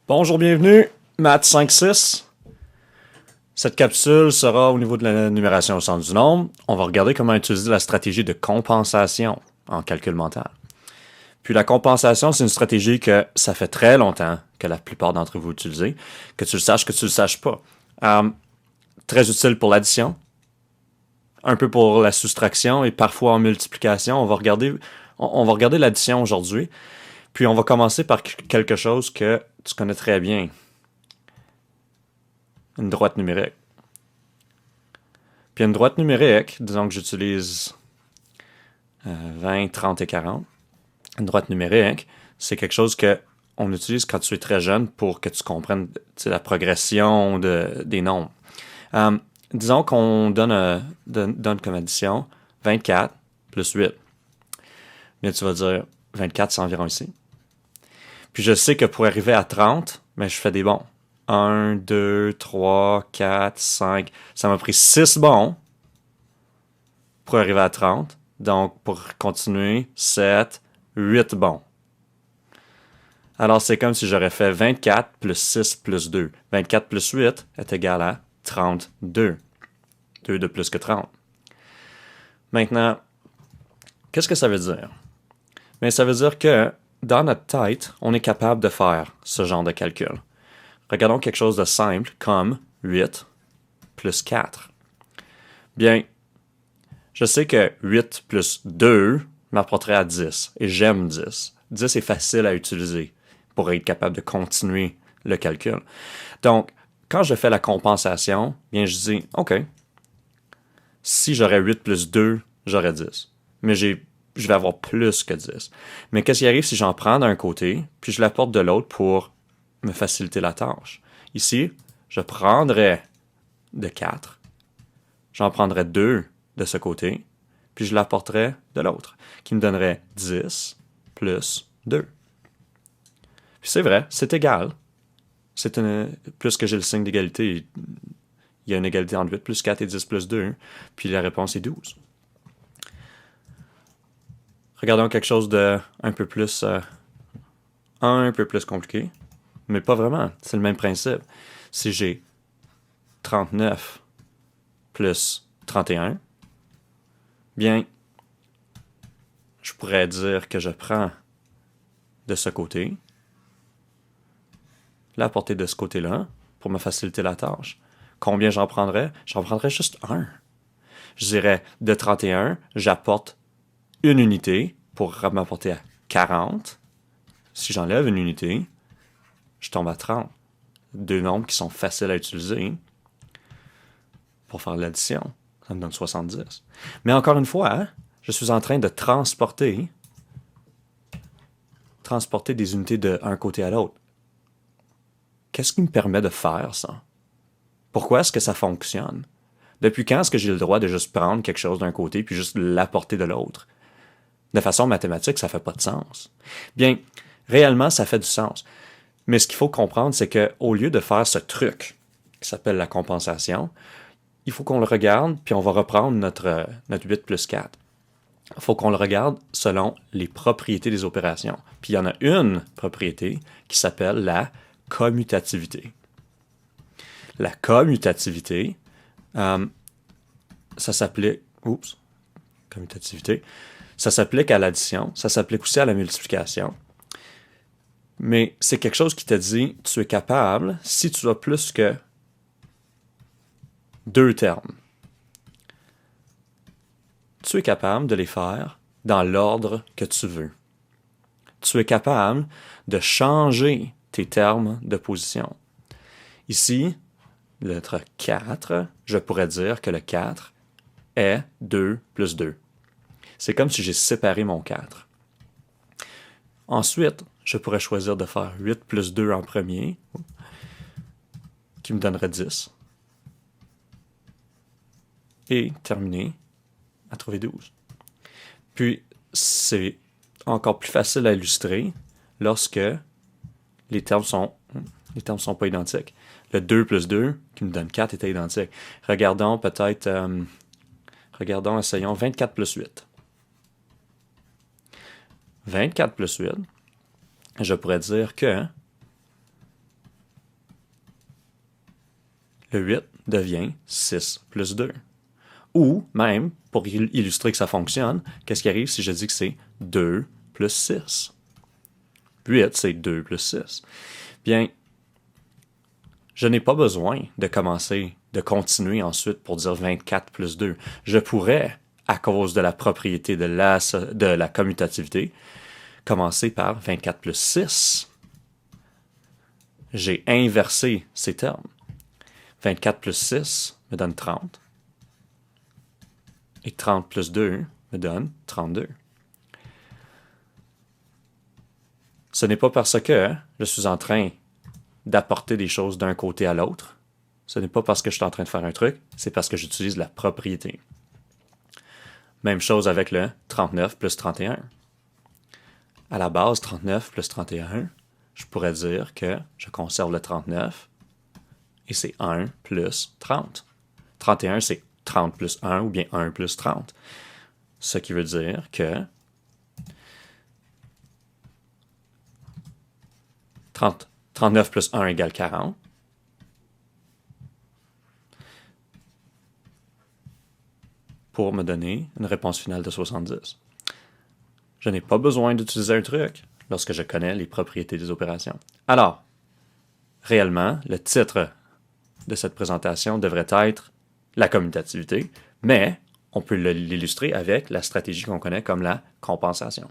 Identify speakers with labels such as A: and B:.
A: Bonjour, bienvenue, Math 5-6. Cette capsule sera au niveau de la numération au centre du nombre. On va regarder comment utiliser la stratégie de compensation en calcul mental. Puis la compensation, c'est une stratégie que ça fait très longtemps que la plupart d'entre vous utilisez, que tu le saches pas. Très utile pour l'addition, un peu pour la soustraction et parfois en multiplication. On va regarder l'addition aujourd'hui. Puis on va commencer par quelque chose que tu connais très bien. Une droite numérique. Puis une droite numérique, disons que j'utilise 20, 30 et 40. Une droite numérique, c'est quelque chose qu'on utilise quand tu es très jeune pour que tu comprennes la progression des nombres. Disons qu'on donne comme addition 24 plus 8. Bien, tu vas dire 24, c'est environ ici. Puis je sais que pour arriver à 30, je fais des bons. 1, 2, 3, 4, 5. Ça m'a pris 6 bons pour arriver à 30. Donc, pour continuer, 7, 8 bons. Alors, c'est comme si j'aurais fait 24 plus 6 plus 2. 24 plus 8 est égal à 32. 2 de plus que 30. Maintenant, qu'est-ce que ça veut dire? Bien, ça veut dire que dans notre tête, on est capable de faire ce genre de calcul. Regardons quelque chose de simple comme 8 plus 4. Bien, je sais que 8 plus 2 m'apporterait à 10 et j'aime 10. 10 est facile à utiliser pour être capable de continuer le calcul. Donc, quand je fais la compensation, bien, je dis, OK, si j'aurais 8 plus 2, j'aurais 10. Mais je vais avoir plus que 10. Mais qu'est-ce qui arrive si j'en prends d'un côté, puis je l'apporte de l'autre pour me faciliter la tâche? Ici, je prendrais de 4, j'en prendrais 2 de ce côté, puis je l'apporterais de l'autre, qui me donnerait 10 plus 2. Puis c'est vrai, c'est égal. Plus que j'ai le signe d'égalité, il y a une égalité entre 8 plus 4 et 10 plus 2, puis la réponse est 12. Regardons quelque chose de un peu plus compliqué, mais pas vraiment. C'est le même principe. Si j'ai 39 plus 31, bien, je pourrais dire que je prends de ce côté, l'apporter de ce côté-là, pour me faciliter la tâche. Combien j'en prendrais? J'en prendrais juste un. Je dirais, de 31, j'apporte une unité pour m'apporter à 40. Si j'enlève une unité, je tombe à 30. Deux nombres qui sont faciles à utiliser pour faire l'addition. Ça me donne 70. Mais encore une fois, je suis en train de transporter des unités d'un côté à l'autre. Qu'est-ce qui me permet de faire ça? Pourquoi est-ce que ça fonctionne? Depuis quand est-ce que j'ai le droit de juste prendre quelque chose d'un côté puis juste l'apporter de l'autre? De façon mathématique, ça fait pas de sens. Bien, réellement, ça fait du sens. Mais ce qu'il faut comprendre, c'est qu'au lieu de faire ce truc qui s'appelle la compensation, il faut qu'on le regarde, puis on va reprendre notre 8 plus 4. Il faut qu'on le regarde selon les propriétés des opérations. Puis il y en a une propriété qui s'appelle la commutativité. La commutativité, ça s'applique... Commutativité. Ça s'applique à l'addition, ça s'applique aussi à la multiplication. Mais c'est quelque chose qui te dit, tu es capable, si tu as plus que 2 termes, tu es capable de les faire dans l'ordre que tu veux. Tu es capable de changer tes termes de position. Ici, la lettre 4, je pourrais dire que le 4 est 2 plus 2. C'est comme si j'ai séparé mon 4. Ensuite, je pourrais choisir de faire 8 plus 2 en premier, qui me donnerait 10. Et terminer à trouver 12. Puis, c'est encore plus facile à illustrer lorsque les termes sont pas identiques. Le 2 plus 2, qui me donne 4, était identique. Regardons, essayons 24 plus 8. 24 plus 8, je pourrais dire que le 8 devient 6 plus 2. Ou même, pour illustrer que ça fonctionne, qu'est-ce qui arrive si je dis que c'est 2 plus 6? 8, c'est 2 plus 6. Bien, je n'ai pas besoin de continuer ensuite pour dire 24 plus 2. Je pourrais, à cause de la propriété de la commutativité, commencer par 24 plus 6. J'ai inversé ces termes. 24 plus 6 me donne 30. Et 30 plus 2 me donne 32. Ce n'est pas parce que je suis en train d'apporter des choses d'un côté à l'autre. Ce n'est pas parce que je suis en train de faire un truc, c'est parce que j'utilise la propriété. Même chose avec le 39 plus 31. À la base, 39 plus 31, je pourrais dire que je conserve le 39 et c'est 1 plus 30. 31, c'est 30 plus 1 ou bien 1 plus 30. Ce qui veut dire que 39 plus 1 égale 40. Pour me donner une réponse finale de 70. Je n'ai pas besoin d'utiliser un truc lorsque je connais les propriétés des opérations. Alors, réellement, le titre de cette présentation devrait être la commutativité, mais on peut l'illustrer avec la stratégie qu'on connaît comme la compensation.